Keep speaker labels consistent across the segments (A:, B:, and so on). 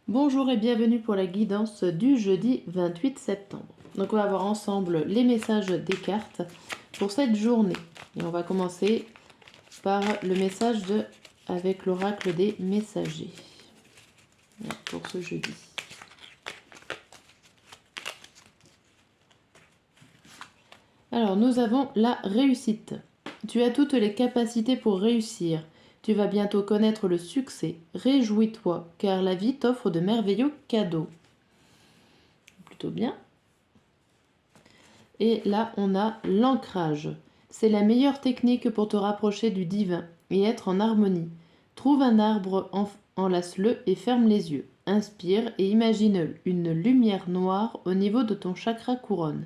A: Bonjour et bienvenue pour la guidance du jeudi 28 septembre. Donc on va voir ensemble les messages des cartes pour cette journée. Et on va commencer par le message avec l'oracle des messagers pour ce jeudi. Alors nous avons la réussite. Tu as toutes les capacités pour réussir. Tu vas bientôt connaître le succès. Réjouis-toi, car la vie t'offre de merveilleux cadeaux. Plutôt bien. Et là, on a l'ancrage. C'est la meilleure technique pour te rapprocher du divin et être en harmonie. Trouve un arbre, enlace-le et ferme les yeux. Inspire et imagine une lumière noire au niveau de ton chakra couronne.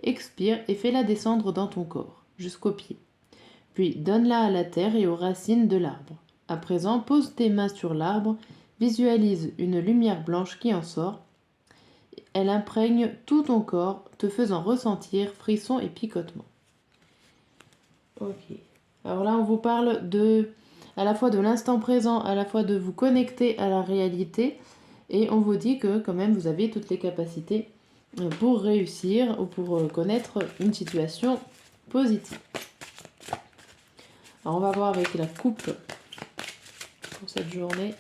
A: Expire et fais-la descendre dans ton corps, jusqu'aux pieds. Puis donne-la à la terre et aux racines de l'arbre. À présent, pose tes mains sur l'arbre, visualise une lumière blanche qui en sort. Elle imprègne tout ton corps, te faisant ressentir frissons et picotements. Ok. Alors là, on vous parle à la fois de l'instant présent, à la fois de vous connecter à la réalité, et on vous dit que quand même vous avez toutes les capacités pour réussir ou pour connaître une situation positive. Alors on va voir avec la coupe pour cette journée.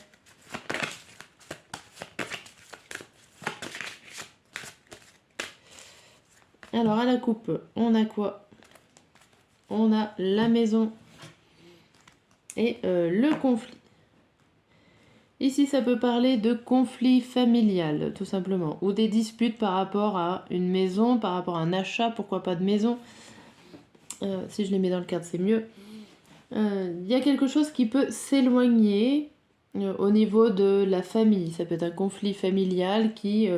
A: Alors à la coupe, on a quoi? On a la maison et le conflit. Ici, ça peut parler de conflit familial, tout simplement, ou des disputes par rapport à une maison, par rapport à un achat, pourquoi pas de maison. Si je les mets dans le cadre, c'est mieux. Il y a quelque chose qui peut s'éloigner au niveau de la famille. Ça peut être un conflit familial qui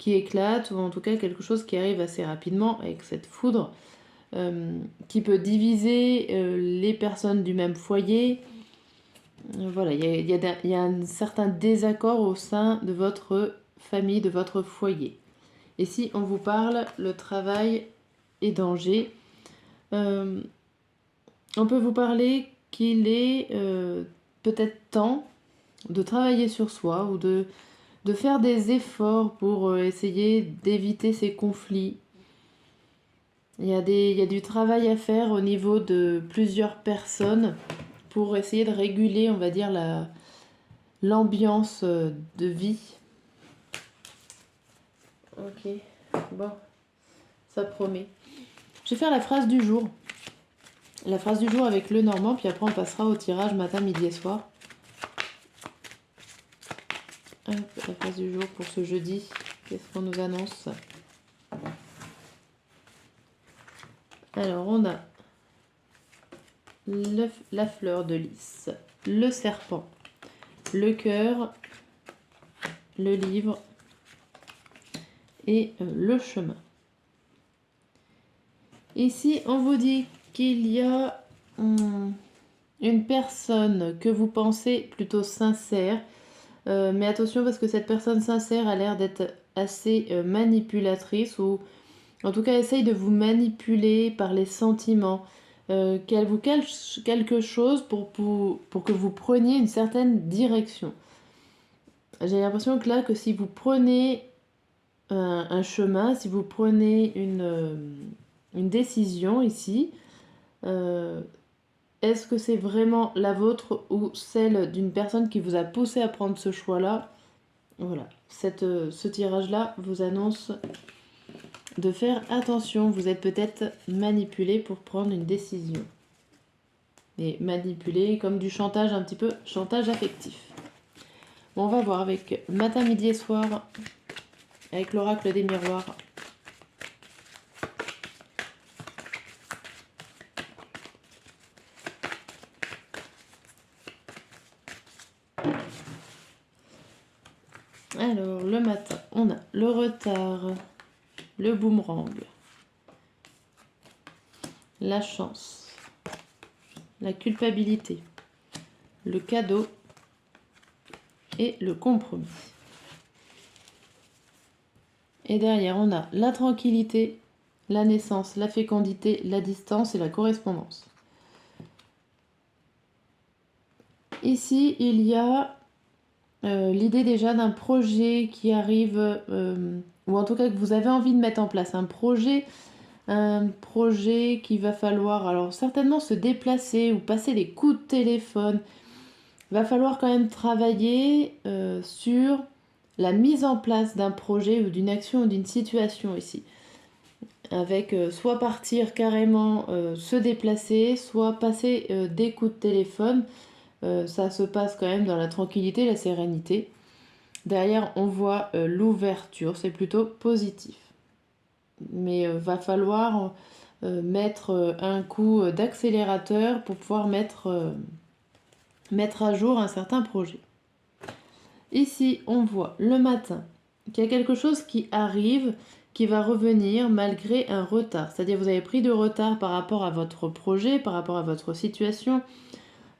A: éclate, ou en tout cas quelque chose qui arrive assez rapidement avec cette foudre, qui peut diviser les personnes du même foyer. Voilà, il y a un certain désaccord au sein de votre famille, de votre foyer. Et si on vous parle, le travail et danger, on peut vous parler qu'il est peut-être temps de travailler sur soi ou de faire des efforts pour essayer d'éviter ces conflits. Il y a du travail à faire au niveau de plusieurs personnes pour essayer de réguler, on va dire, l'ambiance de vie. Ok, bon, ça promet. Je vais faire la phrase du jour. La phrase du jour avec le normand, puis après on passera au tirage matin, midi et soir. Hop, la phrase du jour pour ce jeudi. Qu'est-ce qu'on nous annonce? Alors on a la fleur de lys, le serpent, le cœur, le livre et le chemin. Ici, on vous dit qu'il y a une personne que vous pensez plutôt sincère, mais attention parce que cette personne sincère a l'air d'être assez manipulatrice, ou en tout cas essaye de vous manipuler par les sentiments, qu'elle vous cache quelque chose pour que vous preniez une certaine direction. J'ai l'impression que là, que si vous prenez un chemin, si vous prenez une décision ici, est-ce que c'est vraiment la vôtre ou celle d'une personne qui vous a poussé à prendre ce choix-là? Voilà, ce tirage-là vous annonce de faire attention. Vous êtes peut-être manipulé pour prendre une décision. Et manipulé comme du chantage, un petit peu chantage affectif. Bon, on va voir avec matin, midi et soir, avec l'oracle des miroirs. Alors, le matin, on a le retard, le boomerang, la chance, la culpabilité, le cadeau et le compromis. Et derrière, on a la tranquillité, la naissance, la fécondité, la distance et la correspondance. Ici, il y a l'idée déjà d'un projet qui arrive, ou en tout cas que vous avez envie de mettre en place un projet qu'il va falloir alors certainement se déplacer ou passer des coups de téléphone. Il va falloir quand même travailler sur la mise en place d'un projet ou d'une action ou d'une situation ici. Avec soit partir carrément se déplacer, soit passer des coups de téléphone. Ça se passe quand même dans la tranquillité, la sérénité. Derrière, on voit l'ouverture, c'est plutôt positif. Mais va falloir mettre un coup d'accélérateur pour pouvoir mettre à jour un certain projet. Ici, on voit le matin qu'il y a quelque chose qui arrive, qui va revenir malgré un retard. C'est-à-dire vous avez pris de retard par rapport à votre projet, par rapport à votre situation.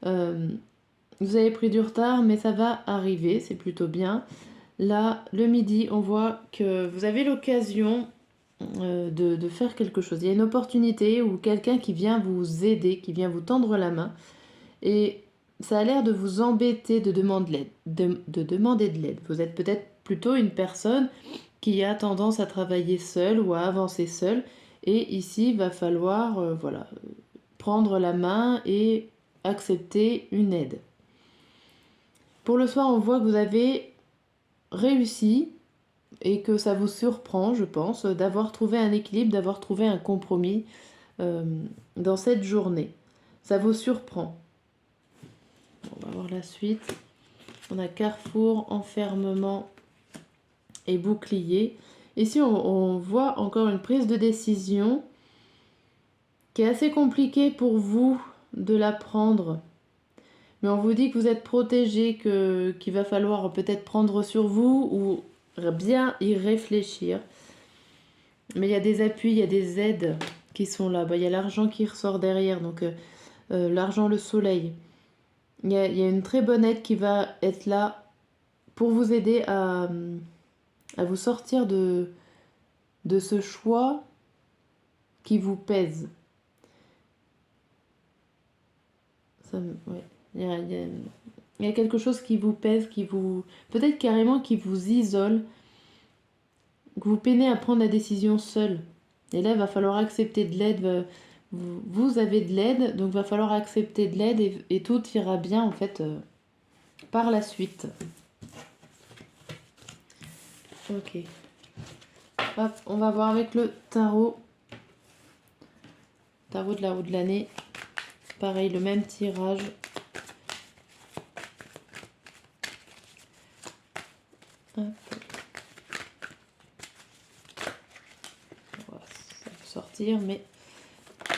A: Vous avez pris du retard, mais ça va arriver, c'est plutôt bien. Là, le midi, on voit que vous avez l'occasion de faire quelque chose. Il y a une opportunité ou quelqu'un qui vient vous aider, qui vient vous tendre la main. Et ça a l'air de vous embêter de demander de l'aide. Vous êtes peut-être plutôt une personne qui a tendance à travailler seule ou à avancer seule. Et ici, il va falloir prendre la main et accepter une aide. Pour le soir, on voit que vous avez réussi et que ça vous surprend, je pense, d'avoir trouvé un équilibre, d'avoir trouvé un compromis dans cette journée. Ça vous surprend. On va voir la suite. On a carrefour, enfermement et bouclier. Ici, on voit encore une prise de décision qui est assez compliquée pour vous de la prendre. Mais on vous dit que vous êtes protégé, qu'il va falloir peut-être prendre sur vous ou bien y réfléchir. Mais il y a des appuis, il y a des aides qui sont là. Il y a l'argent qui ressort derrière, donc l'argent, le soleil. Il y a une très bonne aide qui va être là pour vous aider à vous sortir de ce choix qui vous pèse. Ouais. Il y a quelque chose qui vous pèse, peut-être carrément qui vous isole, que vous peinez à prendre la décision seul. Et là, il va falloir accepter de l'aide. Vous avez de l'aide, donc il va falloir accepter de l'aide et tout ira bien en fait par la suite. Ok. Hop, on va voir avec le tarot. Tarot de la roue de l'année. Pareil, le même tirage. Hop. Voilà, ça peut sortir, mais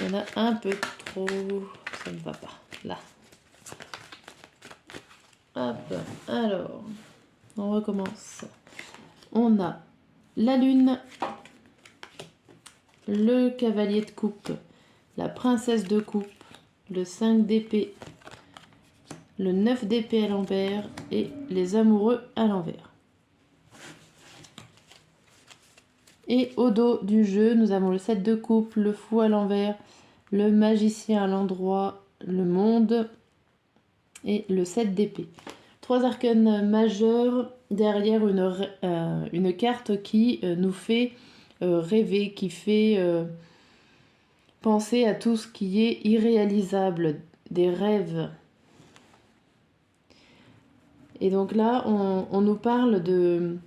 A: il y en a un peu trop. Ça ne va pas. Là. Hop. Alors, on recommence. On a la lune, le cavalier de coupe, la princesse de coupe, le 5 d'épée, le 9 d'épée à l'envers et les amoureux à l'envers. Et au dos du jeu, nous avons le 7 de coupe, le fou à l'envers, le magicien à l'endroit, le monde et le 7 d'épée. 3 arcanes majeurs derrière une carte qui nous fait rêver, qui fait penser à tout ce qui est irréalisable, des rêves. Et donc là, on nous parle de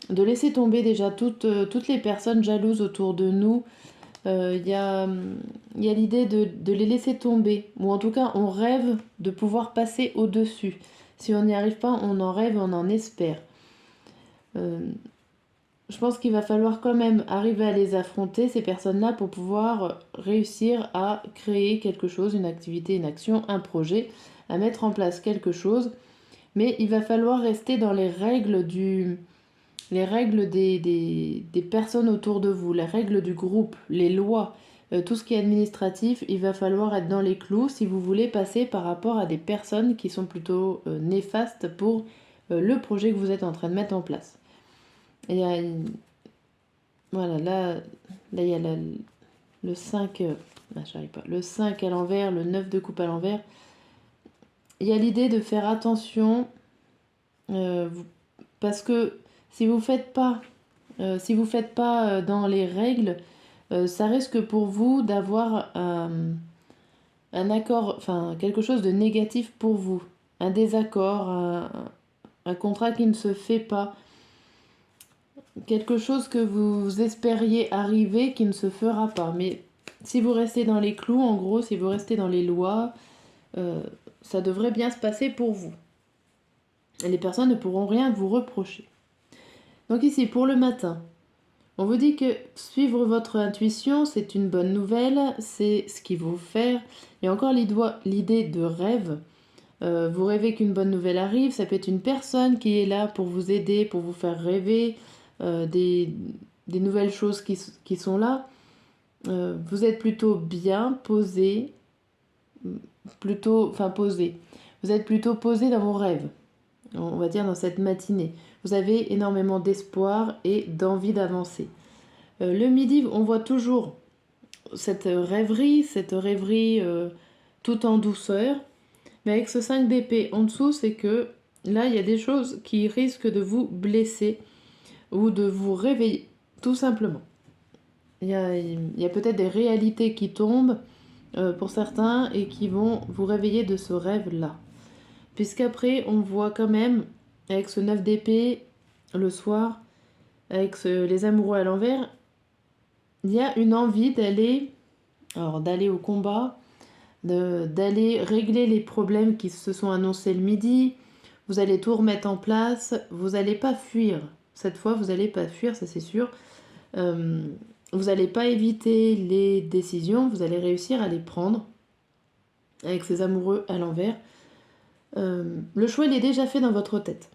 A: laisser tomber déjà toutes les personnes jalouses autour de nous. Il y a l'idée de les laisser tomber, ou en tout cas on rêve de pouvoir passer au-dessus. Si on n'y arrive pas, on en rêve, on en espère. Je pense qu'il va falloir quand même arriver à les affronter, ces personnes-là, pour pouvoir réussir à créer quelque chose, une activité, une action, un projet, à mettre en place quelque chose. Mais il va falloir rester dans les règles des personnes autour de vous, les règles du groupe, les lois, tout ce qui est administratif, il va falloir être dans les clous si vous voulez passer par rapport à des personnes qui sont plutôt néfastes pour le projet que vous êtes en train de mettre en place. Et voilà, là il y a le 5, j'arrive pas, le 5 à l'envers, le 9 de coupe à l'envers. Il y a l'idée de faire attention parce que si vous faites pas, dans les règles, ça risque pour vous d'avoir un accord, enfin quelque chose de négatif pour vous, un désaccord, un contrat qui ne se fait pas, quelque chose que vous espériez arriver qui ne se fera pas. Mais si vous restez dans les clous, en gros, si vous restez dans les lois, ça devrait bien se passer pour vous. Et les personnes ne pourront rien vous reprocher. Donc ici, pour le matin, on vous dit que suivre votre intuition, c'est une bonne nouvelle, c'est ce qu'il faut faire. Il y a encore l'idée de rêve. Vous rêvez qu'une bonne nouvelle arrive, ça peut être une personne qui est là pour vous aider, pour vous faire rêver, des nouvelles choses qui sont là. Vous êtes plutôt bien posé, posé. Vous êtes plutôt posé dans vos rêves, on va dire dans cette matinée. Vous avez énormément d'espoir et d'envie d'avancer. Le midi, on voit toujours cette rêverie tout en douceur. Mais avec ce 5 d'épée en dessous, c'est que là, il y a des choses qui risquent de vous blesser ou de vous réveiller, tout simplement. Il y a peut-être des réalités qui tombent pour certains et qui vont vous réveiller de ce rêve-là. Puisqu'après, on voit quand même, avec ce 9 d'épée, le soir, avec les amoureux à l'envers, il y a une envie d'aller au combat, d'aller régler les problèmes qui se sont annoncés le midi. Vous allez tout remettre en place, vous n'allez pas fuir. Cette fois, vous n'allez pas fuir, ça c'est sûr. Vous n'allez pas éviter les décisions, vous allez réussir à les prendre avec ces amoureux à l'envers. Le choix, il est déjà fait dans votre tête.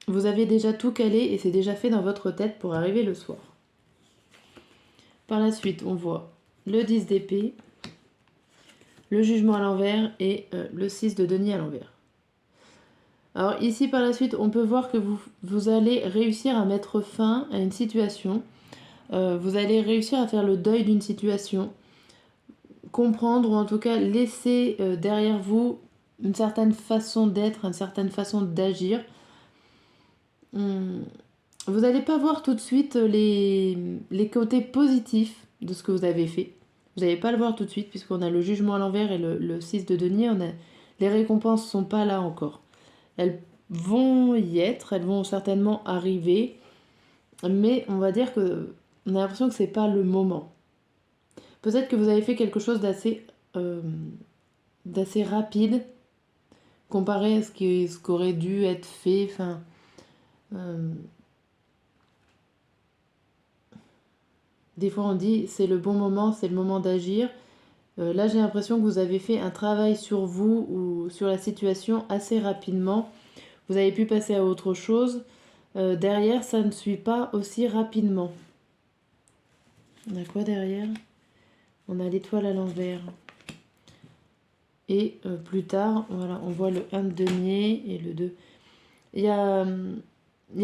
A: Vous avez déjà tout calé et c'est déjà fait dans votre tête pour arriver le soir. Par la suite, on voit le 10 d'épée, le jugement à l'envers et le 6 de denier à l'envers. Alors ici, par la suite, on peut voir que vous allez réussir à mettre fin à une situation. Vous allez réussir à faire le deuil d'une situation, comprendre ou en tout cas laisser derrière vous une certaine façon d'être, une certaine façon d'agir. Vous n'allez pas voir tout de suite les côtés positifs de ce que vous avez fait. Vous n'allez pas le voir tout de suite puisqu'on a le jugement à l'envers et le 6 de denier. Les récompenses ne sont pas là encore. Elles vont y être, elles vont certainement arriver, mais on va dire que on a l'impression que c'est pas le moment. Peut-être que vous avez fait quelque chose d'assez rapide comparé à ce qu'aurait dû être fait. Enfin, des fois on dit c'est le bon moment, c'est le moment d'agir. Là j'ai l'impression que vous avez fait un travail sur vous ou sur la situation assez rapidement. Vous avez pu passer à autre chose. Derrière ça ne suit pas aussi rapidement. On a quoi derrière? On a l'étoile à l'envers. Et plus tard, voilà, on voit le 1 de denier et le 2. Il y a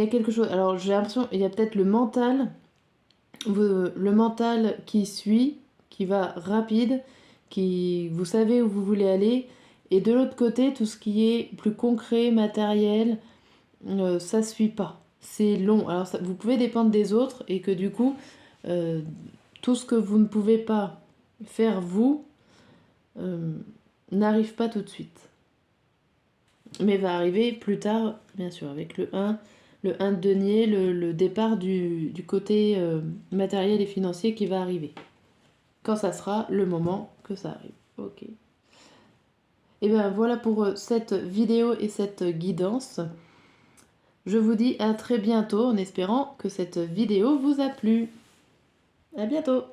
A: quelque chose. Alors j'ai l'impression, il y a peut-être le mental qui suit, qui va rapide, qui vous savez où vous voulez aller. Et de l'autre côté, tout ce qui est plus concret, matériel, ça suit pas. C'est long. Alors vous pouvez dépendre des autres et que du coup, tout ce que vous ne pouvez pas faire vous n'arrive pas tout de suite. Mais va arriver plus tard, bien sûr, avec le 1 de denier, le départ du côté matériel et financier qui va arriver. Quand ça sera le moment que ça arrive. Ok. Et bien voilà pour cette vidéo et cette guidance. Je vous dis à très bientôt en espérant que cette vidéo vous a plu. À bientôt!